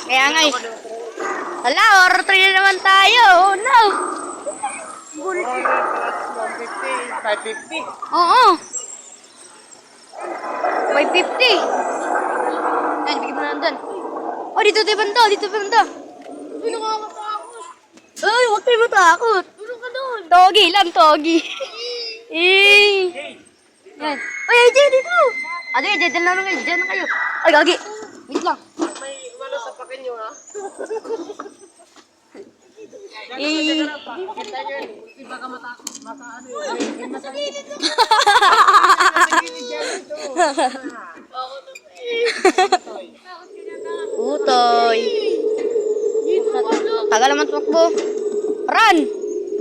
Kaya nga eh. Hala, horror train na naman tayo. Oh no. 550. Oo. 550. Yan, bigyan mo na nandun. Oh, dito tayo banda. Dito tayo banda. Hindi nakakatakot. Ay, huwag kayo matakot. Tulong ka doon. Togi lang, togi. Eh. Yan. Ay, AJ, dito. Ate, AJ, dyan lang kayo. Dyan na kayo. Ay, gagi. Wait lang. May wala sa pakin nyo, ha? Eh. Kita nyo yun. Iba ka makaano yun. Utoy. Tagal naman tumakbo. Run!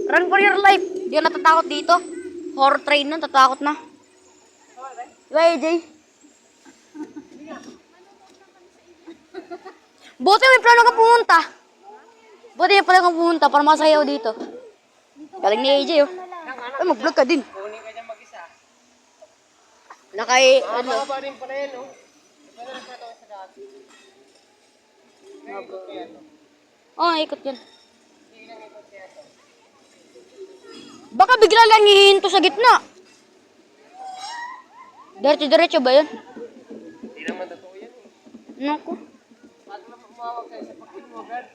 Run for your life. Di ka natatakot dito. Horror train na, tatakot na. Diba, AJ? Buti may plano ka pumunta. Buti may plano ka pumunta para masayaw dito. Galing ni AJ, oh. Ay, mag-vlog ka din. Kunin ka dyan mag-isa. Nakay, ano. Mababa rin pala yan, oh. Iba na lang sa ito sa dati. Ikot kaya ito. Oh, ikot yan. Baka bigla lang hihinto sa gitna. Diretso-diretso ba yun? Hindi naman totoo yan, eh. Naku. Pag mawag kayo sa pakin mo, God.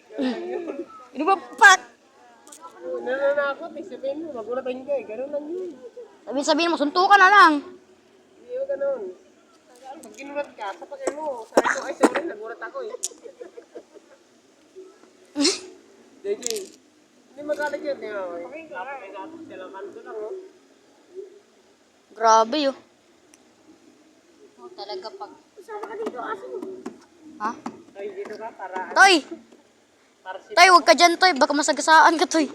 Ano ba, pak? Nananakot, eh. Sabihin mo, magulatan ka, eh. Ganun lang yun. Sabihin mo, suntukan na lang. Hindi mo ganun. Pag ginulat ka, sa pakin mo. Sabi ko, ay, sorry, nagulat ako, eh. JJ, hindi magalit yun, tingnan mo, eh. Tapos may gatos sila, kanto lang, oh. Grabe, oh. Talaga pag... Sama ka dito, aso. Ha? Ay, dito ka, para, Toy! para si... Toy, huwag ka dyan, Toy. Baka masagasaan ka, Toy.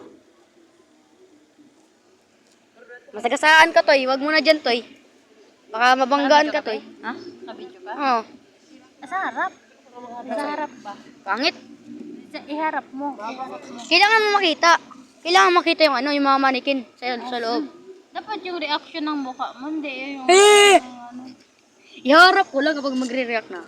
Masagasaan ka, Toy. Huwag mo na dyan, Toy. Baka mabanggaan ka, Toy. Ha? Sa video ka? Oo. Sa harap. Sa harap ba? Pangit. Iharap mo. Kailangan mo makita. Kailangan makita yung ano, yung mga manikin sa loob. Dapat yung reaction ng mukha mo, hindi yung... Eh! ano. Iharap ko lang kapag magre-react na.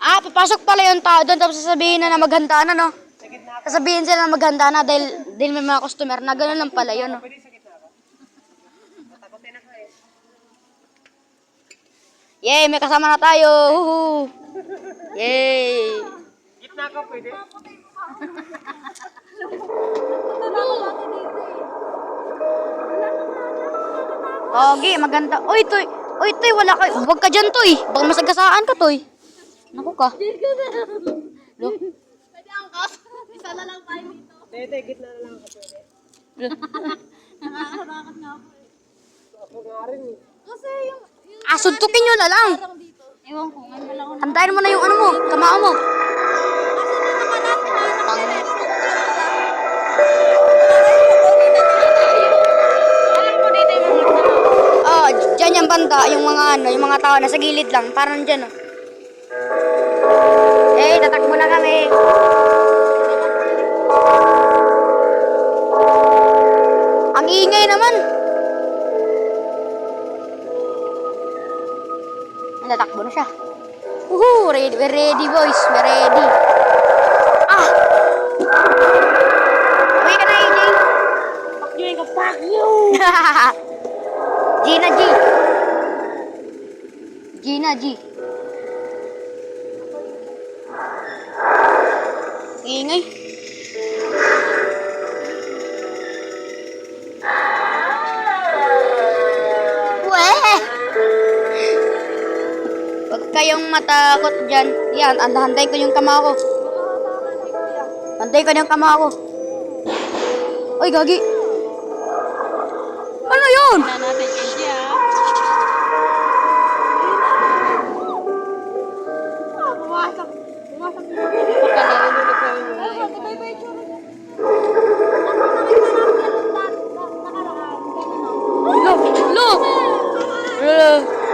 Ah, papasok pala yung tao doon tapos sasabihin na maghanda na, no? Sasabihin sila na maghanda na dahil may mga customer na gano'n lang pala yun, no? Pwede sa gitna ka? Matakotin ako, eh. Yay, may kasama na tayo! Woohoo! Yay! Gitna ka, pwede? Togi, maganda. Uy, Toy! Uy, Toy, wala ka. Huwag ka dyan, Toy. Baka masagasaan ka, Toy. Naku ka. Lo. Pwede angkas. Isa na lang tayo dito. Hindi, gitna na lang ako, pwede. Nakakatakot na ako eh. Ako nga rin, eh. Kasi yung Ah, suntukin nyo na lang. parang dito. Ewan ko, ngayon wala ko na. Hantayin mo na yung ano mo, kamao mo. Oh, dyan yung banda, yung mga ano, yung mga tao nasa gilid lang, parang dyan, oh. Eh, tatakbo na kami. Ang ingay naman. Tatakbo na siya. Woohoo! Ready, we're ready, boys. We're ready. Ah! Uwi ka na, AJ. Fuck you, Ika, fuck you! Gina G. Gina G. Ingay. Weh! Huwag kayong matakot dyan. Yan, hantayin ko yung kamao ko. Hantayin ko yung kamao ko. Uy, gagi. Ano yun? Na natin AJ ah. Pumasok. Pumasok dito. Pagkalaro ko yun. Ay, pagkabay ba yung tsura niya? Ano nakita namin nakaraan? Ganun Lo!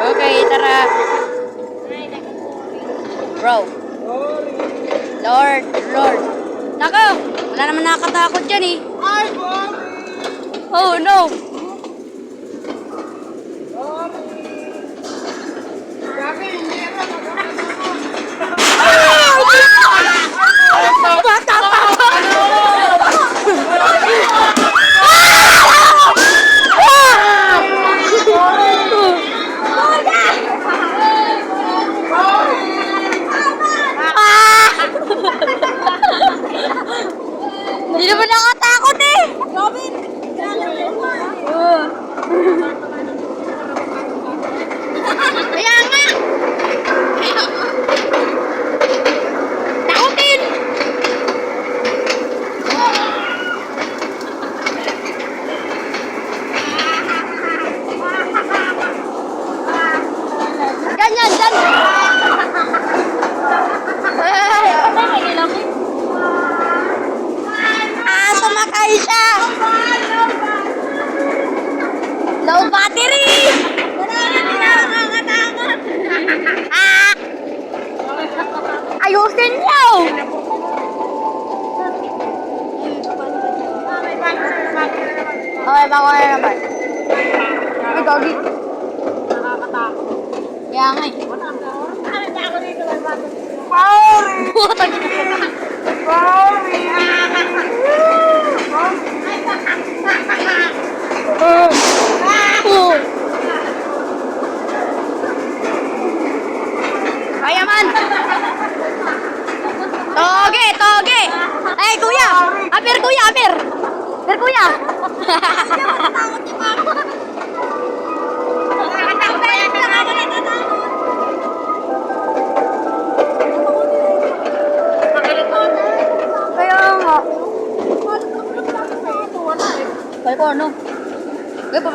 Okay, tara. Bro. Lord. Nako! Wala naman nakakatakot dyan eh. Ay, Bobby! Oh no! Bobby! yan, dyan. Sumakay siya. Low battery. Ayusin niyo. Okay, bago na naman. Ay, gogi. Kaya nga eh. Putang ina. Kaya man. Toge, toge. Ay, kuya. Aper, kuya, aper. Aper, kuya. Kaya nga. Kaya ko ano?